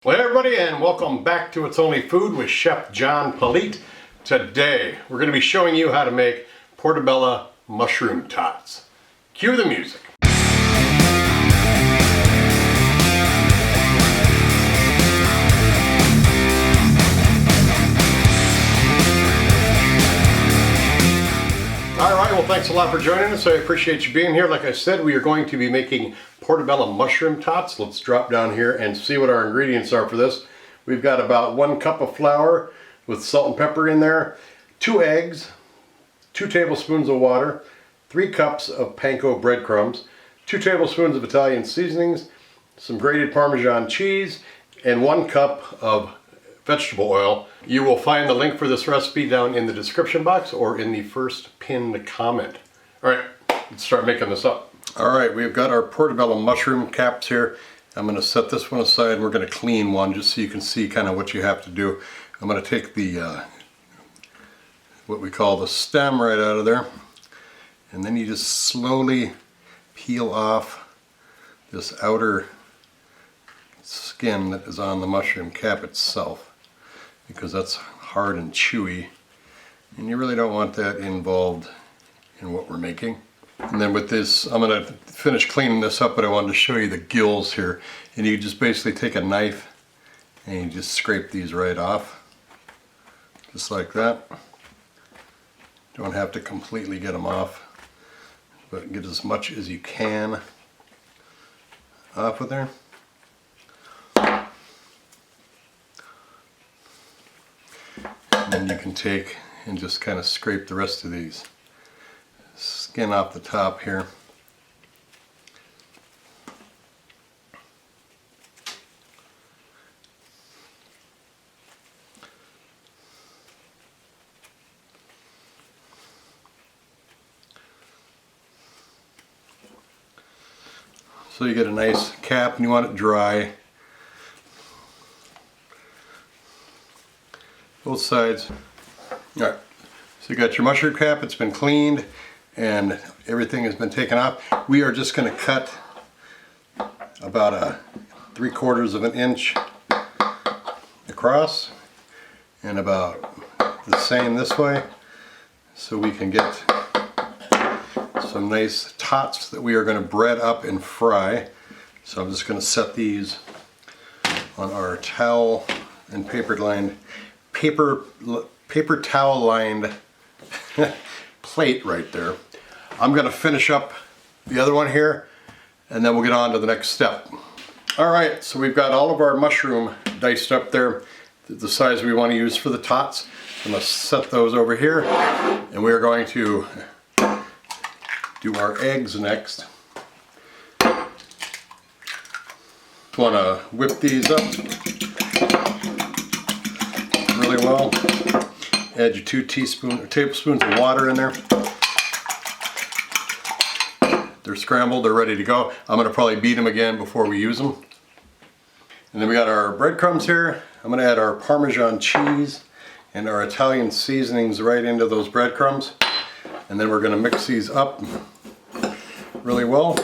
Well, hey everybody, and welcome back to It's Only Food with Chef John Politte. Today, we're going to be showing you how to make Portobello Mushroom Tots. Cue the music. Alright, well thanks a lot for joining us. I appreciate you being here. Like I said, we are going to be making Portobello Mushroom Tots. Let's drop down here and see what our ingredients are for this. We've got about 1 cup of flour with salt and pepper in there, 2 eggs, 2 tablespoons of water, 3 cups of panko breadcrumbs, 2 tablespoons of Italian seasonings, some grated Parmesan cheese, and 1 cup of vegetable oil. You will find the link for this recipe down in the description box or in the first pinned comment. Alright, let's start making this up. Alright, we've got our Portobello mushroom caps here. I'm going to set this one aside and we're going to clean one just so you can see kind of what you have to do. I'm going to take the what we call the stem right out of there, and then you just slowly peel off this outer skin that is on the mushroom cap itself, because that's hard and chewy and you really don't want that involved in what we're making. And then with this, I'm going to finish cleaning this up, but I wanted to show you the gills here. And you just basically take a knife and you just scrape these right off, just like that. Don't have to completely get them off, but get as much as you can off of there. And then you can take and just kind of scrape the rest of these skin off the top here. So you get a nice cap and you want it dry. Both sides. Alright, so you got your mushroom cap, it's been cleaned and everything has been taken off. We are just going to cut about 3/4 of an inch across and about the same this way, so we can get some nice tots that we are going to bread up and fry. So I'm just going to set these on our towel and paper towel lined plate right there. I'm going to finish up the other one here and then we'll get on to the next step. Alright, so we've got all of our mushroom diced up there, the size we want to use for the tots. I'm going to set those over here and we're going to do our eggs next. Just want to whip these up really well. Add your 2 tablespoons of water in there. They're scrambled, they're ready to go. I'm going to probably beat them again before we use them. And then we got our breadcrumbs here. I'm going to add our Parmesan cheese and our Italian seasonings right into those breadcrumbs. And then we're going to mix these up really well.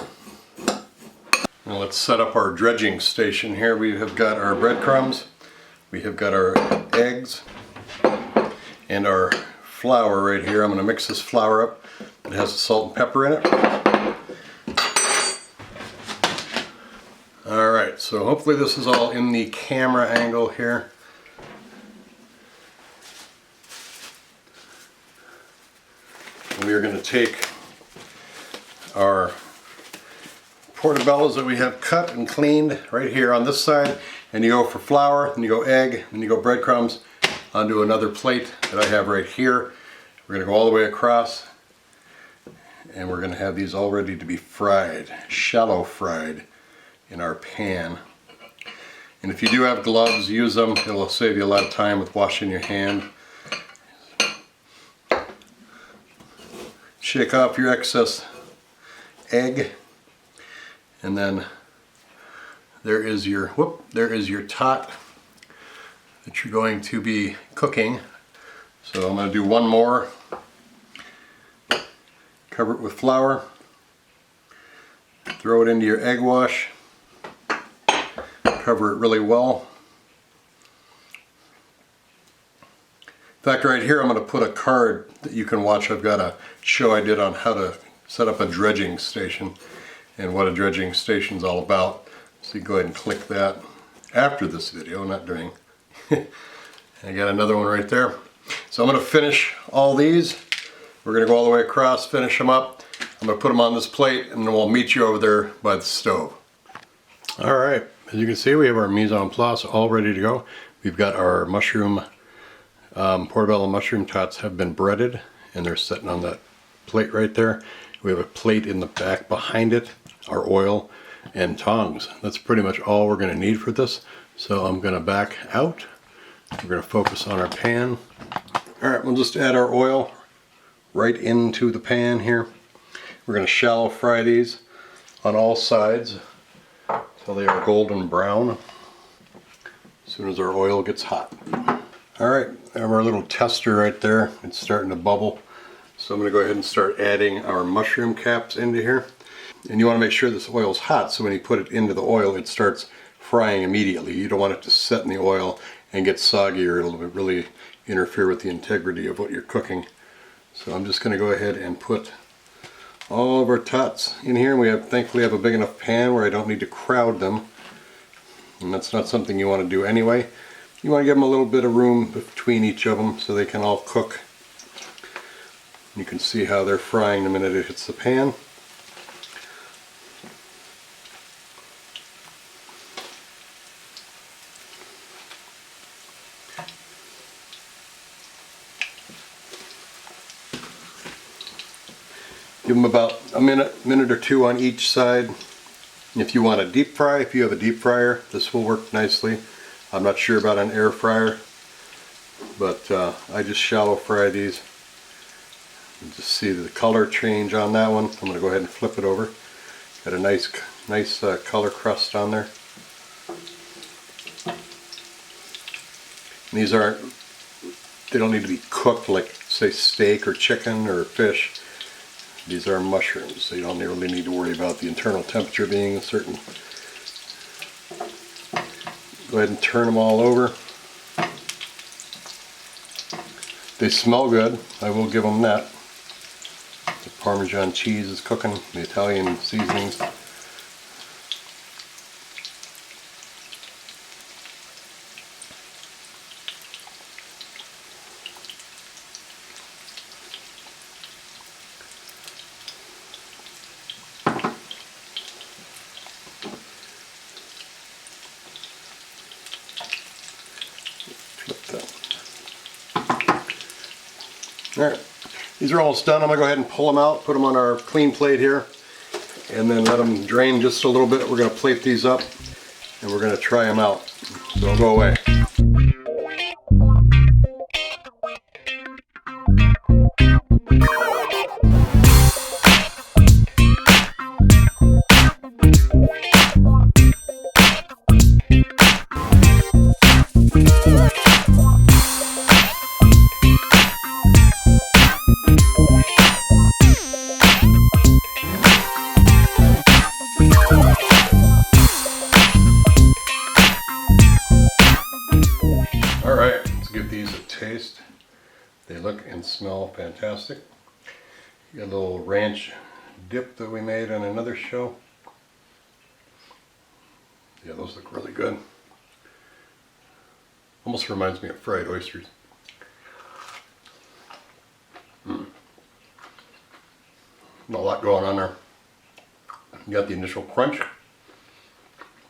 Now let's set up our dredging station here. We have got our breadcrumbs, we have got our eggs, and our flour right here. I'm going to mix this flour up. It has the salt and pepper in it. Alright, so hopefully this is all in the camera angle here. We are going to take our portobellos that we have cut and cleaned right here on this side, and you go for flour, then you go egg, then you go breadcrumbs onto another plate that I have right here. We're going to go all the way across and we're going to have these all ready to be fried, shallow fried in our pan. And if you do have gloves, use them. It'll save you a lot of time with washing your hand. Shake off your excess egg, and then there is your tot that you're going to be cooking. So I'm going to do one more. Cover it with flour. Throw it into your egg wash. Cover it really well. fact, right here I'm going to put a card that you can watch. I've got a show I did on how to set up a dredging station and what a dredging station is all about. So you go ahead and click that after this video, not during. I got another one right there. So I'm going to finish all these. We're going to go all the way across, finish them up. I'm going to put them on this plate, and then we'll meet you over there by the stove. All right, as you can see, we have our mise en place all ready to go. We've got our mushroom, Portobello Mushroom Tots have been breaded, and they're sitting on that plate right there. We have a plate in the back behind it, our oil, and tongs. That's pretty much all we're going to need for this. So I'm going to back out. We're going to focus on our pan. All right, we'll just add our oil right into the pan here. We're going to shallow fry these on all sides until they are golden brown as soon as our oil gets hot. All right, I have our little tester right there. It's starting to bubble. So I'm going to go ahead and start adding our mushroom caps into here. And you want to make sure this oil is hot, so when you put it into the oil, it starts frying immediately. You don't want it to set in the oil and get soggy, or it'll really interfere with the integrity of what you're cooking. So I'm just going to go ahead and put all of our tots in here. We thankfully have a big enough pan where I don't need to crowd them. And that's not something you want to do anyway. You want to give them a little bit of room between each of them so they can all cook. You can see how they're frying the minute it hits the pan. Give them about a minute or two on each side. If you want a deep fry, if you have a deep fryer, this will work nicely. I'm not sure about an air fryer, but I just shallow fry these. You just see the color change on that one. I'm going to go ahead and flip it over. Got a nice color crust on there. And these they don't need to be cooked like, say, steak or chicken or fish. These are mushrooms, so you don't really need to worry about the internal temperature being a certain. Go ahead and turn them all over. They smell good, I will give them that. The Parmesan cheese is cooking, the Italian seasonings. Alright, these are almost done. I'm going to go ahead and pull them out, put them on our clean plate here, and then let them drain just a little bit. We're going to plate these up, and we're going to try them out. Don't go away. Taste. They look and smell fantastic. Got a little ranch dip that we made on another show. Yeah, those look really good. Almost reminds me of fried oysters. A lot going on there. You got the initial crunch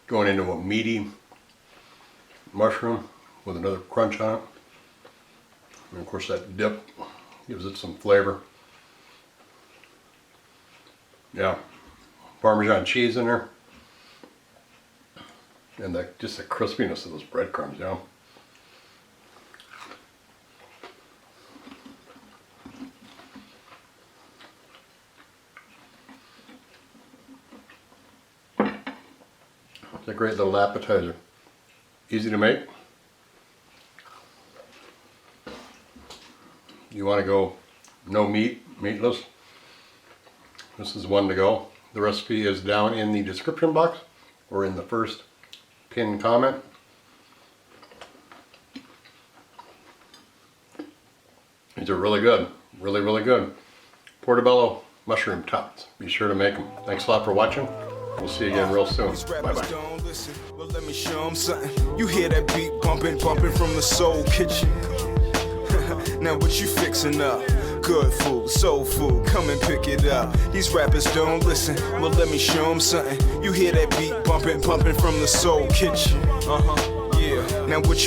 going into a meaty mushroom with another crunch on it. And of course that dip gives it some flavor. Yeah, Parmesan cheese in there. And just the crispiness of those breadcrumbs, you know. It's a great little appetizer. Easy to make. You want to go no meat, meatless, this is one to go. The recipe is down in the description box or in the first pinned comment. These are really good. Really, really good. Portobello Mushroom Tots. Be sure to make them. Thanks a lot for watching. We'll see you again real soon. Bye-bye. Well, let me show them something. You hear that beat bumping, bumping from the soul kitchen. Now what you fixing up? Good food, soul food, come and pick it up. These rappers don't listen, well let me show them something. You hear that beat bumping, bumping from the soul kitchen. Yeah. Now what you